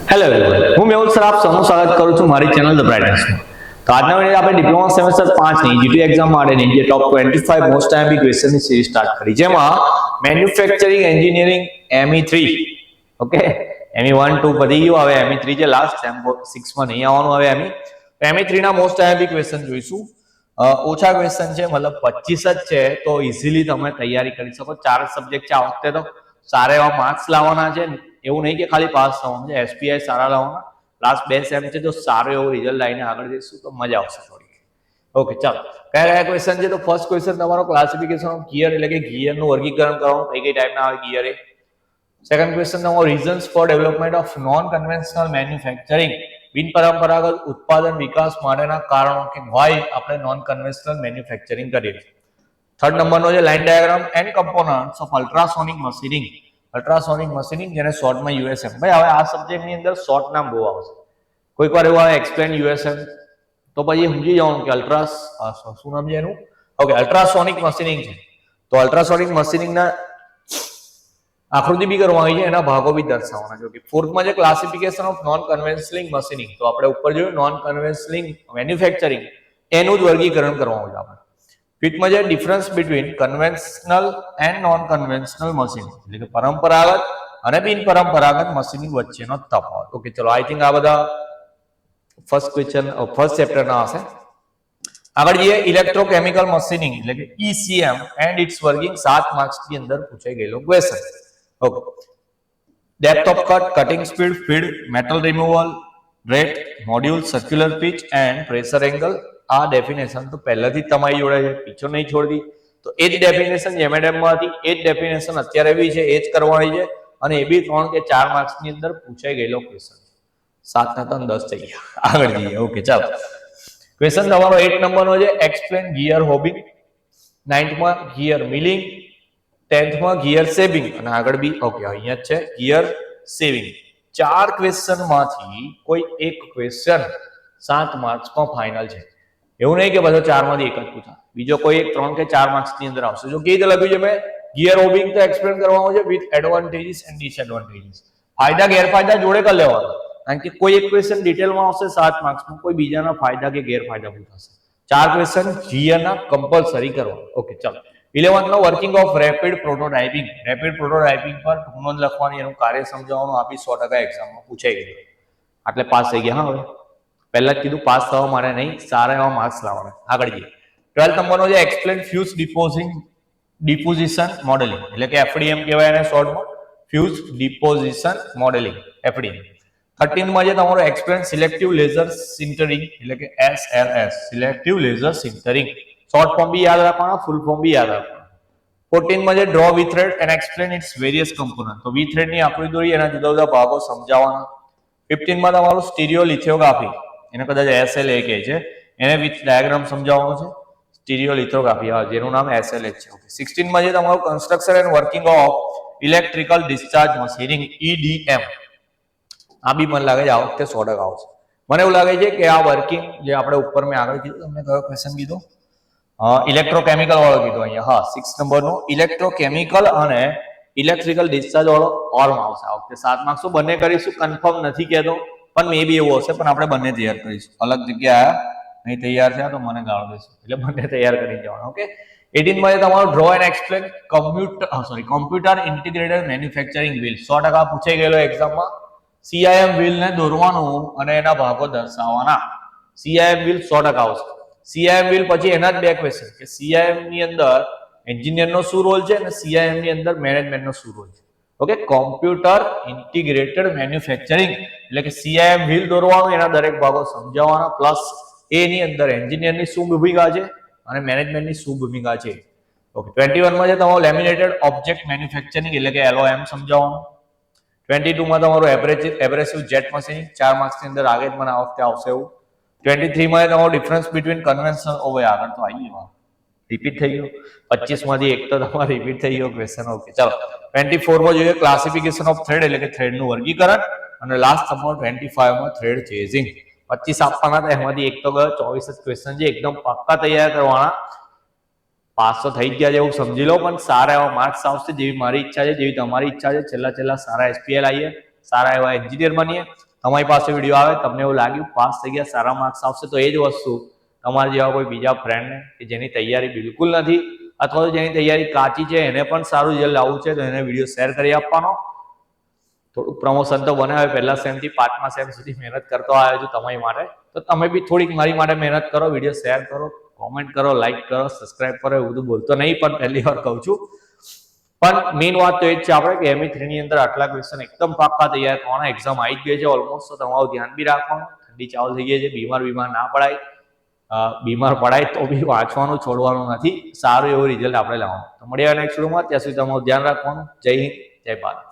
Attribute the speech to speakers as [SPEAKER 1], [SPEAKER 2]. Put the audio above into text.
[SPEAKER 1] Hello everyone, હું Mehul sir આપ સૌનું સ્વાગત કરું છું મારી ચેનલ ધ બ્રાઇટનેસમાં. તો આજના વિડીયો આપણે ડિપ્લોમા સેમેસ્ટર 5 ની જીટી એક્ઝામ માટેની જે ટોપ 25 મોસ્ટ આઈએમપી ક્વેશ્ચનની સિરીઝ સ્ટાર્ટ કરી, જેમાં manufacturing engineering ME3, okay, ME1 2 પતી ગયું, હવે ME3 જે લાસ્ટ સેમ 6 માં નહીં આવવાનું, હવે ME3 ના મોસ્ટ આઈએમપી ક્વેશ્ચન જોઈશું. ઓછા ક્વેશ્ચન છે, મતલબ 25 જ છે, તો ઇઝીલી તમે તૈયારી કરી શકો. 4 સબ્જેક્ટ છે આ વખતે, તો સારા એવા માર્ક્સ લાવવાના છે. એવું નહીં કે ખાલી પાસ થવાનું છે, SPI સારા લાવવાના. લાસ્ટ 2 સેમ છે, તો સારો એવો રિઝલ્ટ લાવીને આગળ જઈશું તો મજા આવશે થોડી. ઓકે, ચાલો કયા ક્વેશ્ચન છે? તો ફર્સ્ટ ક્વેશ્ચન તમારો ક્લાસિફિકેશન ઓફ ગિયર, એટલે કે ગિયરનું વર્ગીકરણ કરવાનું, કઈ ટાઈપના આવે ગિયર એ. સેકન્ડ ક્વેશ્ચન તમારો reasons for development of non conventional manufacturing, બિનપરંપરાગત ઉત્પાદન વિકાસ માટેના કારણો, કે વાય આપણે નોન કન્વેન્શનલ મેન્યુફેક્ચરિંગ કરીએ. થર્ડ નંબરનો છે line diagram and components of ultrasonic machining. Ultrasonic machining, જેને શોર્ટમાં USM. ભાઈ હવે આ સબ્જેક્ટની અંદર શોર્ટ નામ બહુ આવશે, કોઈક વાર એવું આવે એક્સપ્લેન USM, તો પછી સમજી જવાનું કે શું નામ છે એનું? ઓકે, અલ્ટ્રાસોનિક મશીનિંગ છે, તો અલ્ટ્રાસોનિક મશીનિંગના આકૃતિ બી કરવાની છે, એના ભાગો બી દર્શાવવાના છે. ઓકે, ફોર્થમાં છે classification of non conventional machining, તો આપણે ઉપર જોયું નોન કન્વેન્શનલ મેન્યુફેક્ચરિંગ, એનું જ વર્ગીકરણ કરવાનું છે આપણે. ફિફ્થમાં છે difference between conventional and non conventional machine, એટલે કે પરંપરાગત અને બિનપરંપરાગત મશીનિંગ વચ્ચેનો તફાવત. ઓકે, ચલો આઈ થિંક આ બધા ફર્સ્ટ ક્વેશ્ચન ફર્સ્ટ ચેપ્ટરના હશે. આગળ જઈએ ઇલેક્ટ્રોકેમિકલ મશીનિંગ, એટલે કે ECM and its working. 7 marks ની અંદર પૂછાઈ ગયેલો question. Okay, depth of cut, cutting speed, feed, metal removal rate, module, circular pitch and pressure angle. આ ડેફિનેશન તો પહેલાથી જ તમારી જોડે છે, પીછો નહીં છોડતી. તો એ જ ડેફિનેશન જેમેડેમમાં હતી, એ જ ડેફિનેશન અત્યારે બી છે, એ જ કરવાની છે, અને એ બી 3 કે 4 માર્ક્સ ની અંદર પૂછાઈ ગયેલો ક્વેશ્ચન. 7 ના 3 10 થઈ ગયા. આગળ જઈએ. ઓકે, ચાલો ક્વેશ્ચન તમારો 8 નંબરનો છે એક્સપ્લેન ગિયર હોબિંગ. 9th માં ગિયર મિલિંગ, 10th માં ગિયર સેવિંગ, અને આગળ બી ઓકે અહીંયા જ છે ગિયર સેવિંગ. 4 ક્વેશ્ચન માંથી કોઈ એક ક્વેશ્ચન 7 માર્ક્સમાં ફાઇનલ છે. એવું નહીં કે બધા 4 માંથી એક જ પૂછા, બીજો કોઈ એક 3 કે 4 માર્ક્સ ની અંદર આવશે. જો કેવી રીતે લખ્યું છે મેં, ગિયર હોબિંગ તો એક્સપ્લેન કરવાનું છે વિથ એડવાન્ટેજીસ એન્ડ ડિસએડવાન્ટેજીસ. ફાયદા ગેરફાયદા જોડે કરી લેવાના, કારણ કે કોઈ એક ક્વેશ્ચન ડિટેલમાં આવશે 7 માર્ક્સમાં, કોઈ બીજાના ફાયદા કે ગેરફાયદા પૂછાશે. 4 ક્વેશ્ચન ગિયરના કમ્પલસરી કરવા. ઓકે, ચાલો 11th નો working of rapid prototyping. Rapid prototyping પર ટૂંક લખવાની, એનું કાર્ય સમજાવવાનું. આ બી 100% એક્ઝામમાં પૂછાઈ ગયું, એટલે પાસ થઈ ગયા. હા, હવે પહેલા જ કીધું પાસ થવા માટે નહીં, સારા એવા માર્ક્સ લાવવાના. આગળ જઈએ. 12th નંબરનો છે એક્સપ્લેન ફ્યુઝ ડિપોઝિશન મોડેલિંગ, એટલે કે FDM કહેવાય એને શોર્ટમાં, fuse deposition modelling, FDM. 13th માં છે તમારો એક્સપ્લેન સિલેક્ટિવ લેઝર સિન્ટરિંગ, એટલે કે SLS, selective laser sintering. Short form બી યાદ રાખવાના, ફૂલ ફોર્મ બી યાદ રાખવાના. 14th માં છે draw V-thread and explain its various component, તો V-thread ની આકૃતિ દોરી, એના જુદા જુદા ભાગો સમજાવવાના. 15th માં તમારું સ્ટીરિયો લિથોગ્રાફી, એને કદાચ SLA કહે છે, એને વિથ ડાયાગ્રામ સમજાવવાનું છે. સ્ટીરિયો લિથોગ્રાફી, જેનું નામ SLA છે. ઓકે, 16th માં છે તમારું construction and working of electrical discharge machining, EDM. આ બી મને લાગે છે આ વખતે 100% આવશે. મને એવું લાગે છે કે આ વર્કિંગ જે આપણે ઉપર મેં આગળ કીધું, તમને કયો ક્વેશ્ચન કીધું? ઇલેક્ટ્રોકેમિકલ વાળો કીધું અહીંયા. હા, 6 નંબરનો ઇલેક્ટ્રોકેમિકલ અને ઇલેક્ટ્રિકલ ડિસ્ચાર્જ વાળો ઓર્મ આવશે આ વખતે. 7 માર્ક્સ બંને કરીશું, કન્ફર્મ નથી કહેતો, પણ મે બી એવું હશે, પણ આપણે બંને તૈયાર કરીશું. અલગ જગ્યા નહીં તૈયાર થયા તો મને ગાળો દેશે, એટલે બંને તૈયાર કરી જવાનું. ઓકે, 18th માં તમારો draw and explain computer integrated manufacturing wheel. 100% પૂછાઈ ગયેલો એક્ઝામમાં. CIM વ્હીલ ને દોરવાનું અને એના ભાગો દર્શાવવાના. CIM વ્હીલ 100% આવશે. CIM વ્હીલ પછી એના જ 2 ક્વેશ્ચન, કે CIM ની અંદર એન્જિનિયરનો શું રોલ છે અને CIM ની અંદર મેનેજમેન્ટનો શું રોલ છે. ઓકે, કોમ્પ્યુટર ઇન્ટિગ્રેટેડ મેન્યુફેક્ચરિંગ, એટલે કે CIM વ્હીલ દોરવાનું, એના દરેક ભાગો સમજાવવાના, પ્લસ એની અંદર એન્જિનિયરની શું ભૂમિકા છે અને મેનેજમેન્ટની શું ભૂમિકા છે. ઓકે, 21 માં છે તમારું લેમિનેટેડ ઓબ્જેક્ટ મેન્યુફેક્ચરિંગ, એટલે કે LOM સમજાવવાનું. 22 માં તમારું એબ્રેસિવ જેટ મશીનિંગ, 4 માર્ક્સ ની અંદર આગે જ મને આ વખતે આવશે એવું. 23 માં તમારો ડિફરન્સ બિટવીન કન્વેન્શનલ, ઓવે આગળ તો આવી ગયો, રિપીટ થઈ ગયો. 25 માંથી એક તો તમારે રિપીટ થઈ ગયો ક્વેશ્ચન. ઓકે, ચાલો 24 માં જોઈએ ક્લાસિફિકેશન ઓફ થ્રેડ, એટલે કે થ્રેડનું વર્ગીકરણ, અને લાસ્ટ નંબર 25 માં થ્રેડ ચેઝિંગ. 25 આપવાના હતા, એમાંથી એક તો ગયો. 24 જ ક્વેશ્ચન છે, એકદમ પાક્કા તૈયાર કરવાના. પાસ તો થઈ ગયા છે એવું સમજી લો, પણ સારા એવા માર્ક્સ આવશે, જેવી મારી ઈચ્છા છે, જેવી તમારી ઈચ્છા છે. છેલ્લા સારા SPL આવીએ, સારા એવા એન્જિનિયર બનીએ. તમારી પાસે વિડીયો આવે, તમને એવું લાગ્યું પાસ થઈ ગયા, સારા માર્ક્સ આવશે, તો એ જ વસ્તુ તમારા જેવા કોઈ બીજા ફ્રેન્ડને કે જેની તૈયારી બિલકુલ નથી અથવા તો જેની તૈયારી કાચી છે એને પણ સારું રિઝલ્ટ લાવવું છે તો એને વિડીયો શેર કરી આપવાનો. થોડુંક પ્રમોશન તો બને, હવે પહેલા સેમથી 5મા સેમ સુધી મહેનત કરતો આવ્યો છું તમારી માટે, તો તમે બી થોડીક મારી માટે મહેનત કરો, વિડીયો શેર કરો, કોમેન્ટ કરો, લાઈક કરો, સબસ્ક્રાઇબ કરો. એવું બધું બોલતો નહીં પણ પહેલી વાર કહું છું. પણ મેઇન વાત તો એ જ છે આપણે કે ME3 ની અંદર આટલા ક્વેશ્ચન એકદમ પાક્કા તૈયાર કરવાના. એક્ઝામ આવી જ ગઈ છે ઓલમોસ્ટ, તો તમારું ધ્યાન બી રાખવાનું. ઠંડી ચાલુ થઈ ગઈ છે, બીમાર ના પડાય. બીમાર પડાય તો બી વાંચવાનું છોડવાનું નથી. સારું એવું રિઝલ્ટ આપણે લાવવાનું. તો મળીએ નેક્સ્ટ વિડીયોમાં. ત્યાં સુધી તમારું ધ્યાન રાખવાનું. જય હિન્દ, જય ભારત.